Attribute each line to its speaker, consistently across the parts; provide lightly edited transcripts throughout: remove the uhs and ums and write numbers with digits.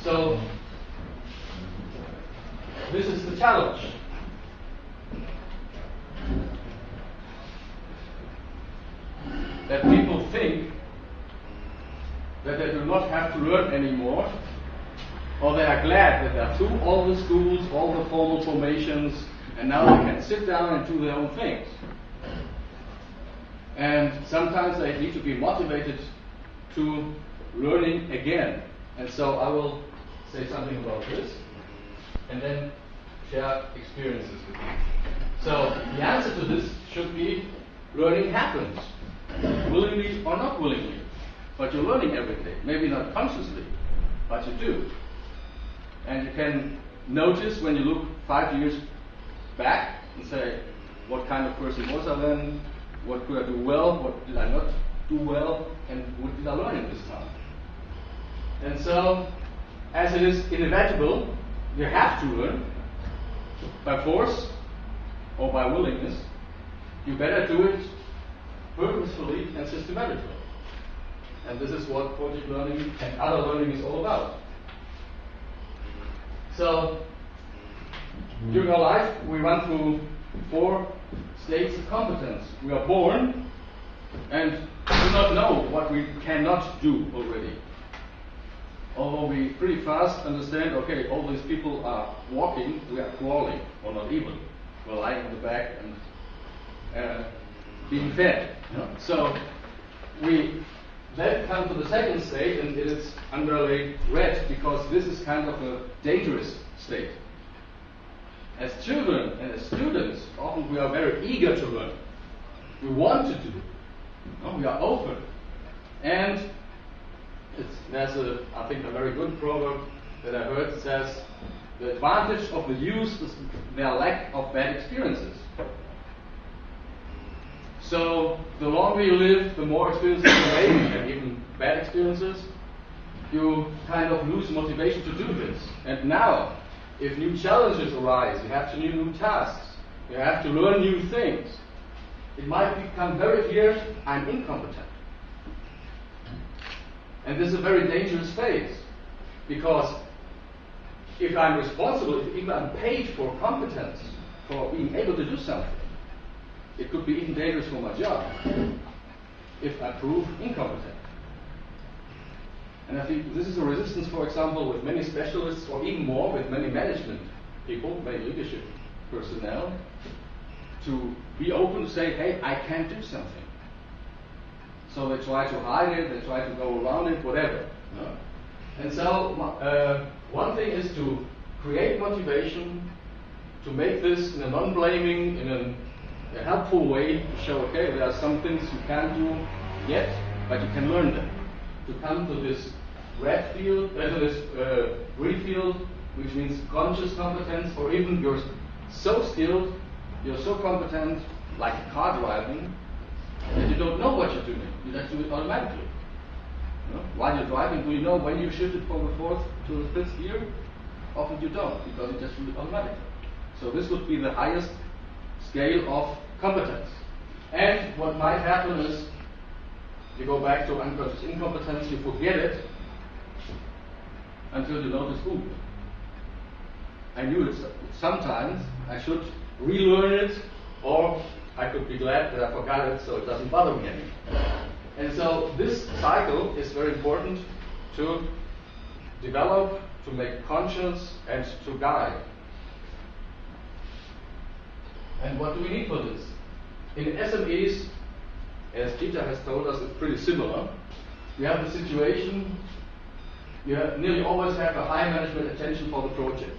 Speaker 1: So this is the challenge. That people think that they do not have to learn anymore, or they are glad that they are through all the schools, all the formal formations, and now they can sit down and do their own things. And sometimes they need to be motivated to learning again. And so I will say something about this, and then share experiences with you. So the answer to this should be learning happens, willingly or not willingly. But you're learning every day, maybe not consciously, but you do. And you can notice when you look 5 years back and say, what kind of person was I then? What could I do well? What did I not do well? And what did I learn in this time? And so, as it is inevitable, you have to learn by force or by willingness. You better do it purposefully and systematically. And this is what project learning and other learning is all about. So, during our life, we run through 4 states of competence. We are born and do not know what we cannot do already. Although we pretty fast understand, okay, all these people are walking, we are crawling, or not even. We're lying on the back and being fed. You know? So we then come to the second state, and it is underlaid red because this is kind of a dangerous state. As children and as students, often we are very eager to learn. We want to do. We are open. And there's I think a very good proverb that I heard that says, the advantage of the youth is their lack of bad experiences. So the longer you live, the more experiences you make, and even bad experiences, you kind of lose motivation to do this. And now, if new challenges arise, you have to do new tasks, you have to learn new things, it might become very clear, I'm incompetent. And this is a very dangerous phase, because if I'm responsible, if I'm paid for competence, for being able to do something, it could be even dangerous for my job if I prove incompetent. And I think this is a resistance, for example, with many specialists, or even more with many management people, many leadership personnel, to be open to say, hey, I can do something. So they try to hide it, they try to go around it, whatever. And so one thing is to create motivation, to make this in a non-blaming, in a helpful way, to show, okay, there are some things you can't do yet, but you can learn them. To come to this red field, to this green field, which means conscious competence, or even you're so skilled, you're so competent, like car driving, that you don't know what you're doing. You just do it automatically. While you're driving, do you know when you shifted from the 4th to the 5th gear? Often you don't, because you just do it automatically. So this would be the highest scale of competence. And what might happen is, you go back to unconscious incompetence, you forget it until you notice, ooh, I knew it sometimes, I should relearn it, or I could be glad that I forgot it so it doesn't bother me anymore. And so this cycle is very important to develop, to make conscious, and to guide. And what do we need for this? In SMEs, as Peter has told us, it's pretty similar. You have the situation, you nearly always have a high management attention for the project.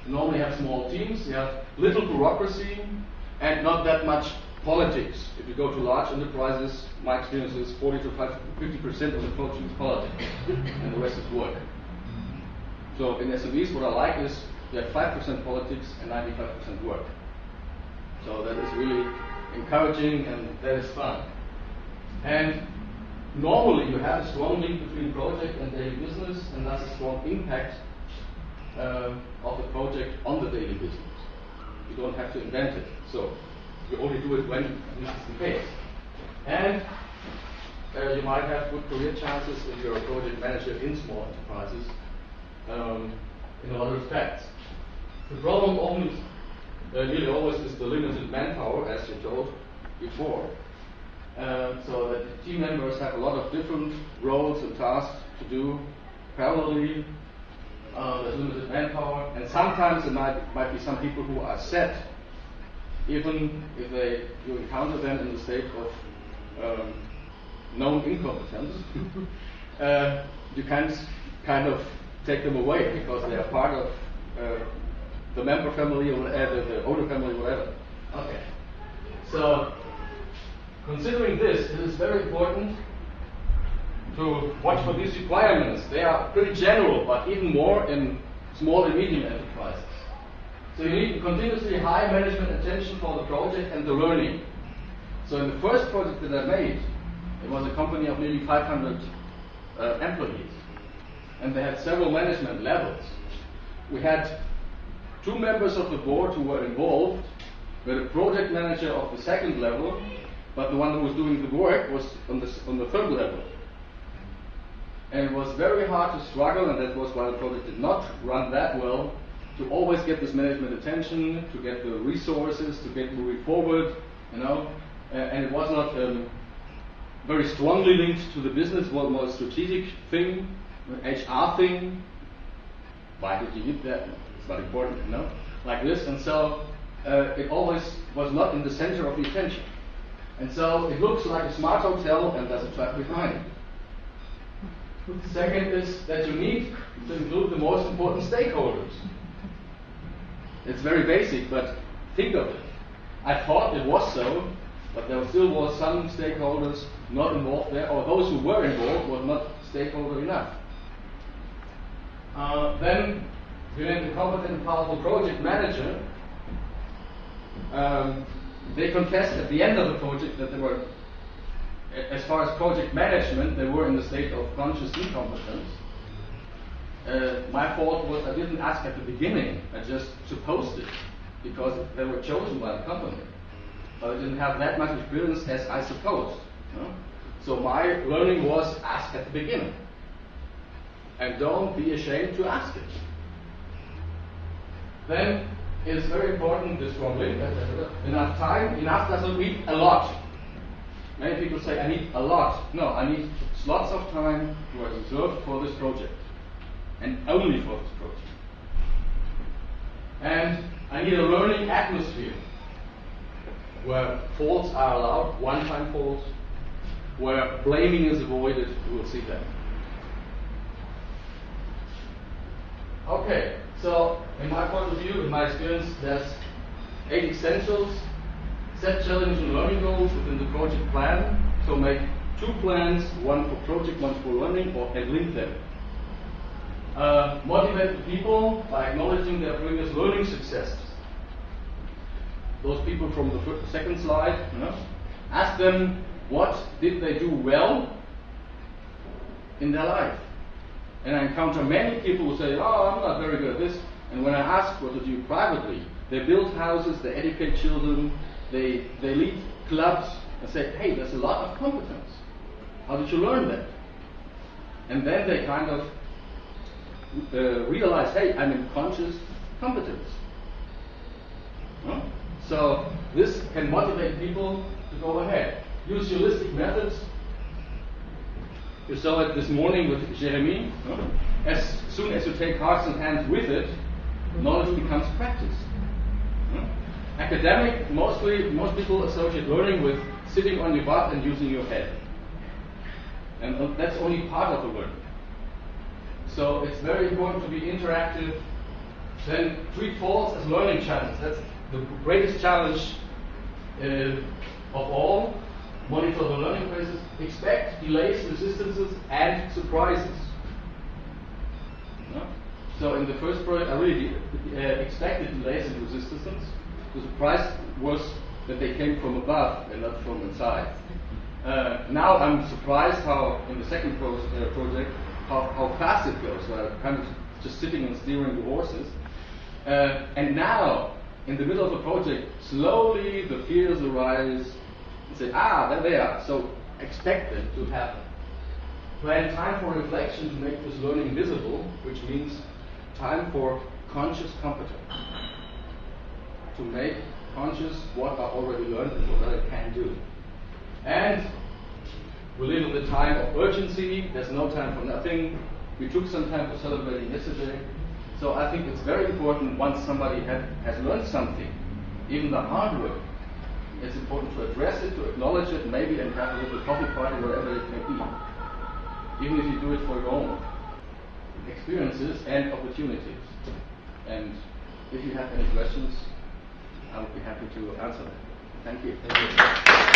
Speaker 1: You normally have small teams, you have little bureaucracy, and not that much politics. If you go to large enterprises, my experience is 40 to 50% of the project is politics, and the rest is work. So in SMEs, what I like is you have 5% politics and 95% work. So that is really encouraging, and that is fun. And normally you have a strong link between project and daily business, and thus a strong impact of the project on the daily business. You don't have to invent it. So you only do it when this is the case. And you might have good career chances if you're a project manager in small enterprises in a lot of respects. The problem almost nearly always is the limited manpower, as you told before. So that the team members have a lot of different roles and tasks to do parallelly. There's limited manpower, and sometimes there might be some people who are set, even if you encounter them in the state of known incompetence. You can't kind of take them away because they are part of the member family or the owner family or whatever. Okay. So, considering this, it is very important to watch for these requirements. They are pretty general, but even more in small and medium enterprises. So you need continuously high management attention for the project and the learning. So in the first project that I made, it was a company of nearly 500 employees. And they had several management levels. We had 2 members of the board who were involved, with a project manager of the 2nd level, but the one who was doing the work was on the 3rd level. And it was very hard to struggle, and that was why the project did not run that well, to always get this management attention, to get the resources, to get moving forward, and it was not very strongly linked to the business. It was more a strategic thing, an HR thing. Why did you need that? It's not important, like this. And so it always was not in the center of the attention. And so it looks like a smart hotel, and there's a trap behind it. Second is that you need to include the most important stakeholders. It's very basic, but think of it. I thought it was so, but there still was some stakeholders not involved there, or those who were involved were not stakeholder enough. Then you need a competent and powerful project manager. They confessed at the end of the project that they were, as far as project management, they were in the state of conscious incompetence. My fault was I didn't ask at the beginning. I just supposed it because they were chosen by the company. But I didn't have that much experience as I supposed. So my learning was ask at the beginning. And don't be ashamed to ask it. Then it is very important, this one link, enough time. Enough doesn't mean a lot. Many people say, I need a lot. No, I need slots of time to are reserved for this project. And only for this project. And I need a learning atmosphere where faults are allowed, one-time faults, where blaming is avoided. We will see that. Okay, so in my point of view, in my experience, there's 8 essentials. Set challenging learning goals within the project plan. So make 2 plans, one for project, one for learning, and link them. Motivate the people by acknowledging their previous learning successes. Those people from the second slide, ask them what did they do well in their life. And I encounter many people who say, oh, I'm not very good at this. And when I ask what to do privately, they build houses, they educate children, they lead clubs, and say, hey, there's a lot of competence. How did you learn that? And then they kind of realize, hey, I'm in conscious competence. So this can motivate people to go ahead. Use heuristic methods. You saw it this morning with Jeremy. As soon as you take hearts and hands with it, knowledge becomes practice. Academic, most people associate learning with sitting on your butt and using your head. And that's only part of the learning. So it's very important to be interactive. Then treat faults as learning challenges. That's the greatest challenge of all. Monitor the learning phases. Expect delays, resistances, and surprises. So in the first project, I really expected delays and resistances. The surprise was that they came from above and not from inside. Now I'm surprised how, in the second project, how fast it goes. So I'm kind of just sitting and steering the horses. And now, in the middle of the project, slowly the fears arise and say, there they are. So expected to happen. Plan time for reflection to make this learning visible, which means time for conscious competence. To make conscious what I already learned and what I can do. And we live in the time of urgency. There's no time for nothing. We took some time for celebrating yesterday. So I think it's very important once somebody has learned something, even the hard work, it's important to address it, to acknowledge it, maybe and have a little coffee party, whatever it may be. Even if you do it for your own experiences and opportunities. And if you have any questions, I would be happy to answer them. Thank you.